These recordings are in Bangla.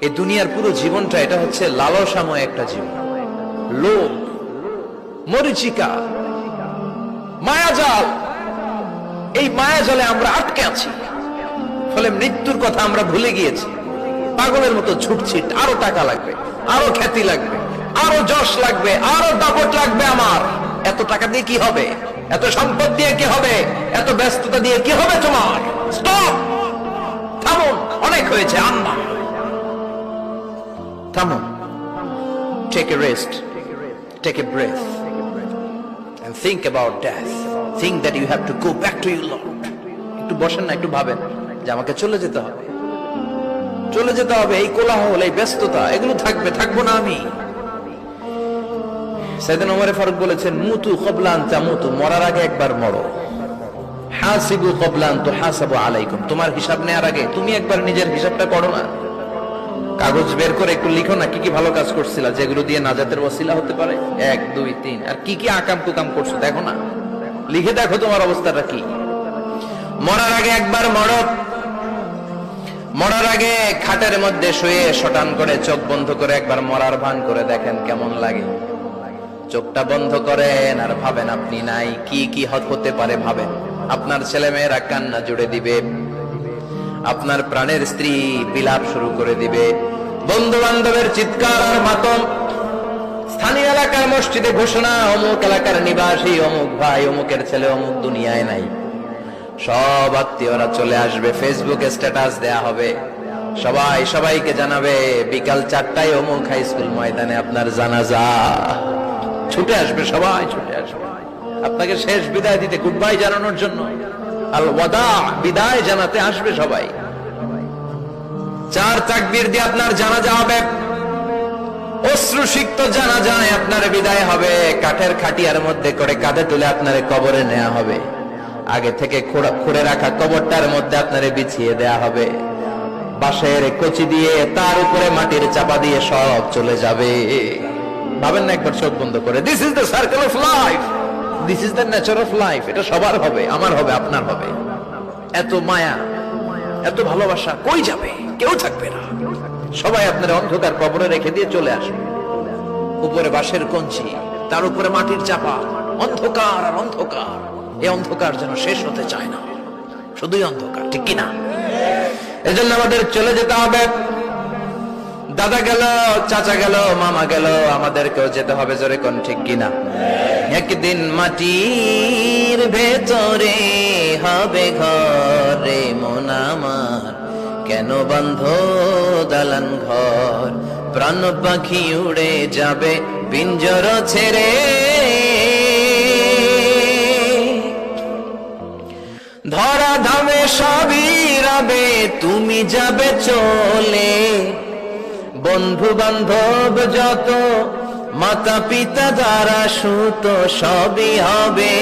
এই দুনিয়ার পুরো জীবনটা এটা হচ্ছে লালসাময় একটা জীবন, লোভ, মরিচিকা, মায়াজাল। এই মায়াজালে আমরা আটকে আছি, ফলে মৃত্যুর কথা আমরা ভুলে গিয়েছি। পাগলের মতো ছুটছি, আরো টাকা লাগবে, আরো খ্যাতি লাগবে, আরো যশ লাগবে, আরো দাপট লাগবে। আমার এত টাকা দিয়ে কি হবে? এত সম্পদ দিয়ে কি হবে? এত ব্যস্ততা দিয়ে কি হবে তোমার? স্টপ, থামুন, অনেক হয়েছে। আন্না, থামুন, take a rest, take a breath and think about death. Think that you have to go back to your Lord. একটু বসেন না, একটু ভাবেন যে আমাকে চলে যেতে হবে, চলে যেতে হবে। এই কোলাহল, এই ব্যস্ততা, এগুলো থাকবে, থাকবো না আমি। সাইয়েদনা ওমর ফারুক বলেছেন, মুতু ক্বাবলা আন তামুতু, মরার আগে একবার মরো। হাসিবু ক্বাবলা আন তুহাসাবু আলাইকুম, তোমার হিসাব নেওয়ার আগে তুমি একবার নিজের হিসাবটা করো না। কাগজ বের করে একটু লিখো না, কি কি ভালো কাজ করছিলা, যেগুলো দিয়ে নাজাতের ওসিলা হতে পারে। 1 2 3, আর কি কি আকাম কুকাম করছো দেখো না, লিখে দেখো তোমার অবস্থাটা কি। মরার আগে একবার মরো। মরার আগে খাটের মধ্যে শুয়ে শটান করে চোখ বন্ধ করে একবার মরার ভান করে দেখেন কেমন লাগে। চোখটা বন্ধ করেন আর ভাবেন আপনি নাই, কি কি হতে পারে ভাবেন। আপনার ছেলে মেয়েরা কান্না জুড়ে দিবে, আপনার প্রাণের স্ত্রী বিলাপ শুরু করে দিবে, বন্ধু বান্ধবের চিৎকার আর মাতম, স্থানীয় এলাকার মসজিদে ঘোষণা, অমুক এলাকার নিবাসী অমুক ভাই অমুকের ছেলে অমুক দুনিয়ায় নাই। সব আত্মীয়রা চলে আসবে, ফেসবুকে স্ট্যাটাস দেয়া হবে, সবাই সবাইকে জানাবে বিকাল 4টায় অমুক হাই স্কুল ময়দানে আপনার জানাজা। ছুটে আসবে, সবাই ছুটে আসবে আপনাকে শেষ বিদায় দিতে, গুড বাই জানানোর জন্য, আল ওয়াদা, বিদায় জানাতে আসবে সবাই। 4 তাকবীর দিয়ে আপনার জানাজা হবে, অশ্রুসিক্ত জানাজায় আপনার বিদায় হবে। কাঠের খাটিয়ার মধ্যে করে কাঁধে তুলে আপনার কবরে নেওয়া হবে। আগে থেকে খুঁড়ে রাখা কবরটার মধ্যে আপনারে বিছিয়ে দেয়া হবে। বাঁশের কচি দিয়ে তার উপরে মাটির চাপা দিয়ে সব চলে যাবে। ভাবেন না একবার চোখ বন্ধ করে, this is the circle of life, this is the nature of life. এটা সবার হবে, আমার হবে, আপনার হবে। এত মায়া, এত ভালোবাসা কই যাবে? কেউ থাকবে না, সবাই আপনার অন্ধকার কবরে রেখে দিয়ে চলে আসবে। উপরে বাঁশের কঞ্চি, তার উপরে মাটির চাপা, অন্ধকার আর অন্ধকার। এই অন্ধকার যেন শেষ হতে চায় না, শুধুই অন্ধকার, ঠিক কিনা? এজন্য আমাদের চলে যেতে হবে। দাদা গেল, চাচা গেল, মামা গেল, আমাদেরকেও যেতে হবে, জোরে কোন ঠিক কিনা? একদিন মাটির ভেতরে হবে ঘরে মন আমার, কেন বন্ধ দালান ঘর, প্রাণ পাখি উড়ে যাবে পিঞ্জর ছেড়ে, ধরা ধামে সবই রবে, তুমি যাবে চলে, বন্ধু বান্ধব যত, মাতা পিতা দ্বারা সুত, সবই হবে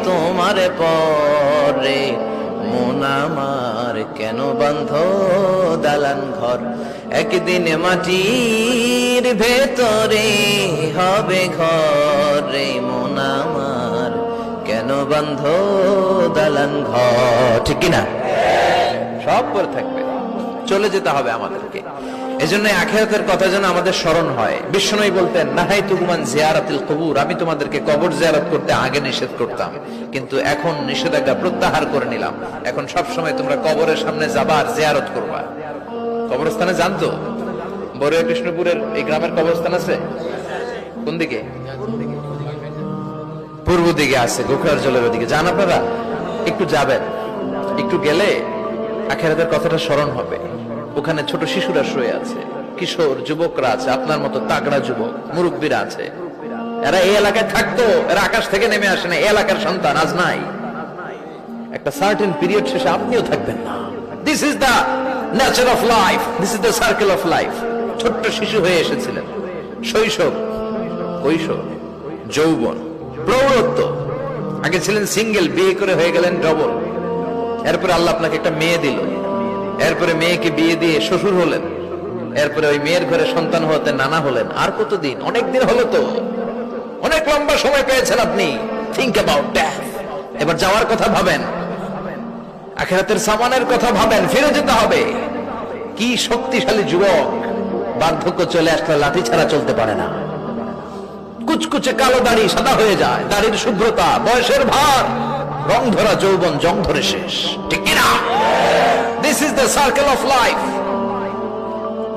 তোমার পরে, মন আমার কেন বন্ধ দালান ঘর, একদিন মাটির ভেতরে হবে ঘরে মন আমার, কেন বন্ধ দালান ঘর, ঠিক কিনা? সব করে থাকবে, চলে যেতে হবে আমাদেরকে। এজন্য আখিরাতের কথা যেন আমাদের স্মরণ হয়। বিশ্বনবী বলতেন, নাহাইতুকুম আন জিয়ারাতিল কুবুর, আমি তোমাদেরকে কবর জিয়ারত করতে আগে নিষেধ করতাম, কিন্তু এখন নিষেধাজ্ঞা প্রত্যাহার করে নিলাম। এখন সব সময় তোমরা কবরের সামনে যাবা আর জিয়ারত করবা। কবরস্থানে জানতো বড়ুয়া কৃষ্ণপুরের এই গ্রামের কবরস্থান আছে কোন দিকে? পূর্ব দিকে আছে, গোখরার জলের ওদিকে। যান আপনারা, একটু যাবেন, একটু গেলে আখিরাতের কথাটা স্মরণ হবে। ওখানে ছোট শিশুরা শুয়ে আছে, কিশোর যুবকরা আছে, আপনার মতো তাগড়া যুবক, মুরব্বীরা আছে। এরা এই এলাকায় থাকতো, এরা আকাশ থেকে নেমে আসে না, এই এলাকার সন্তান, আজ নাই। একটা সার্টেন পিরিয়ড শেষে আপনিও থাকবেন না। This is the nature of life, this is the circle of life. ছোট্ট শিশু হয়ে এসেছিলেন, শৈশব, কৈশোর, যৌবন, প্রৌঢ়ত্ব। আগে ছিলেন সিঙ্গেল, বিয়ে করে হয়ে গেলেন ডবল। এরপরে আল্লাহ আপনাকে একটা মেয়ে দিল, এরপরে মেয়েকে বিয়ে দিয়ে শ্বশুর হলেন, এরপরে ওই মেয়ের ঘরে সন্তান হতে নানা হলেন। আর কতদিন? অনেক দিন হলো তো, অনেক লম্বা সময় পেয়েছেন আপনি। Think about death. এবার যাওয়ার কথা ভাবেন, আখিরাতের সামানের কথা ভাবেন, ফিরে যেতে হবে। কি শক্তিশালী যুবক, বার্ধক্য চলে আসলে লাঠি ছাড়া চলতে পারে না। কুচকুচে কালো দাড়ি সাদা হয়ে যায়, দাড়ির শুভ্রতা, বয়সের ভার, রং ধরা যৌবন জং ধরে শেষ, ঠিক কিনা? This is the circle of life.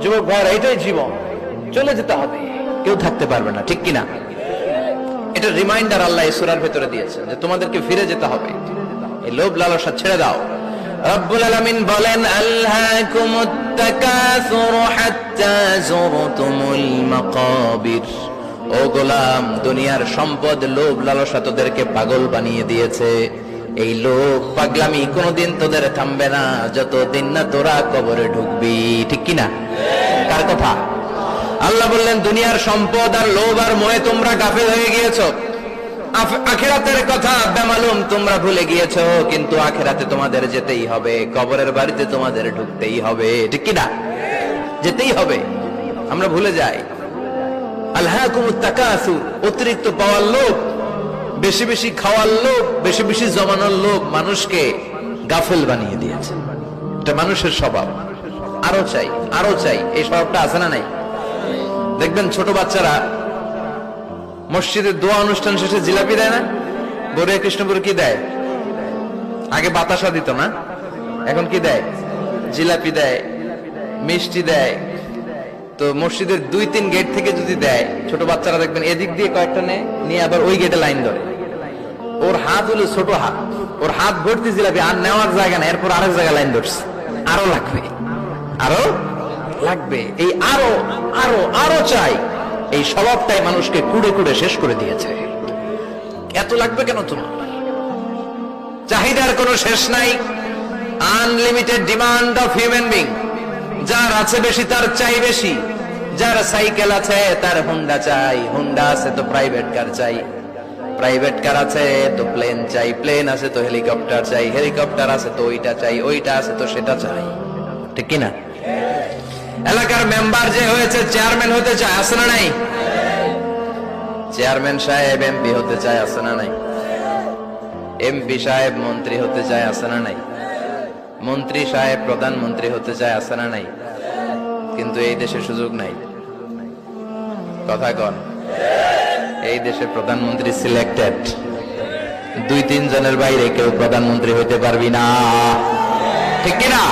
যুবক ভাইরা, এটাই জীবন, চলে যেতে হবে, কেউ থাকতে পারবে না, ঠিক কিনা? এটা রিমাইন্ডার আল্লাহ এই সূরার ভেতরে দিয়েছেন যে তোমাদেরকে ফিরে যেতে হবে, এই লোভ লালসা ছেড়ে দাও। রব্বুল আলামিন বলেন, আলহাকুমুত তাকাসুর হাত্তা যুরতুমুল মাকাবির। ও গোলাম, দুনিয়ার সম্পদ, লোভ লালসা তোদেরকে পাগল বানিয়ে দিয়েছে। এই লোভ পাগলামি কোনোদিন তোদের থামবে না যতদিন না তোরা কবরে ঢুকবি, ঠিক কিনা? কার কথা? আল্লাহ বললেন, দুনিয়ার সম্পদ আর লোভ আর মোহে তোমরা গাফেল হয়ে গিয়েছো। আখিরাতের কথা বেমালুম তোমরা ভুলে গিয়েছো, কিন্তু আখিরাতে তোমাদের যেতেই হবে, কবরের বাড়িতে তোমাদের ঢুকতেই হবে, ঠিক কিনা? যেতেই হবে, আমরা ভুলে যাই। আলহাকুমুত তাকাসুর, অতিরিক্ত পাওয়ার লোভ, বেশি বেশি খাওয়ার লোভ, বেশি বেশি জমানোর লোভ মানুষকে গাফেল বানিয়ে দিয়েছে। এটা মানুষের স্বভাব, আরো চাই আরো চাই, এই স্বভাবটা আছে না নাই? দেখবেন ছোট বাচ্চারা মসজিদের দোয়া অনুষ্ঠান শেষে জিলাপি দেয় না? বড়িয়া কৃষ্ণপুর কি দেয়? আগে বাতাসা দিত না, এখন কি দেয়? জিলাপি দেয়, মিষ্টি দেয়। তো মসজিদের 2-3 গেট থেকে যদি দেয়, ছোট বাচ্চারা দেখবেন এদিক দিয়ে কয়েকটা নিয়ে আবার ওই গেটে লাইন ধরে। ওর হাত হলো ছোট হাত, ওর হাত ভর্তি জিলাপি, আর নেওয়ার জায়গা না, এরপর আরেক জায়গায় লাইন ধরছে, আরো লাগবে, আরো লাগবে, এই আরো আরো আরো চাই, এই স্বভাবটাই মানুষকে কুড়ে কুড়ে শেষ করে দিয়েছে। এত লাগবে কেন তোমার? চাহিদার কোনো শেষ নাই, unlimited demand of human being. যার আছে বেশি তার চাই বেশি, যার সাইকেল আছে তার হুন্ডা চাই, হুন্ডা আছে তো প্রাইভেট কার চাই, প্রাইভেট কার আছে তো প্লেন চাই, প্লেন আছে তো হেলিকপ্টার চাই, হেলিকপ্টার আছে তো ওইটা চাই, ওইটা আছে তো সেটা চাই, ঠিক কিনা? এলাকার মেম্বার যে হয়েছে চেয়ারম্যান হতে চায়, আছে না নাই? চেয়ারম্যান সাহেব এমপি হতে চায়, আছে না নাই? এমপি সাহেব মন্ত্রী হতে চায়, আছে না নাই? মন্ত্রী সাহেব প্রধানমন্ত্রী হতে চায়, আছে না নাই? কিন্তু এই দেশে সুযোগ নাই, কথা কন। এই দেশে প্রধানমন্ত্রী সিলেক্টেড, 2-3 জনের বাইরে কেউ প্রধানমন্ত্রী হতে পারবি না, ঠিক কিনা?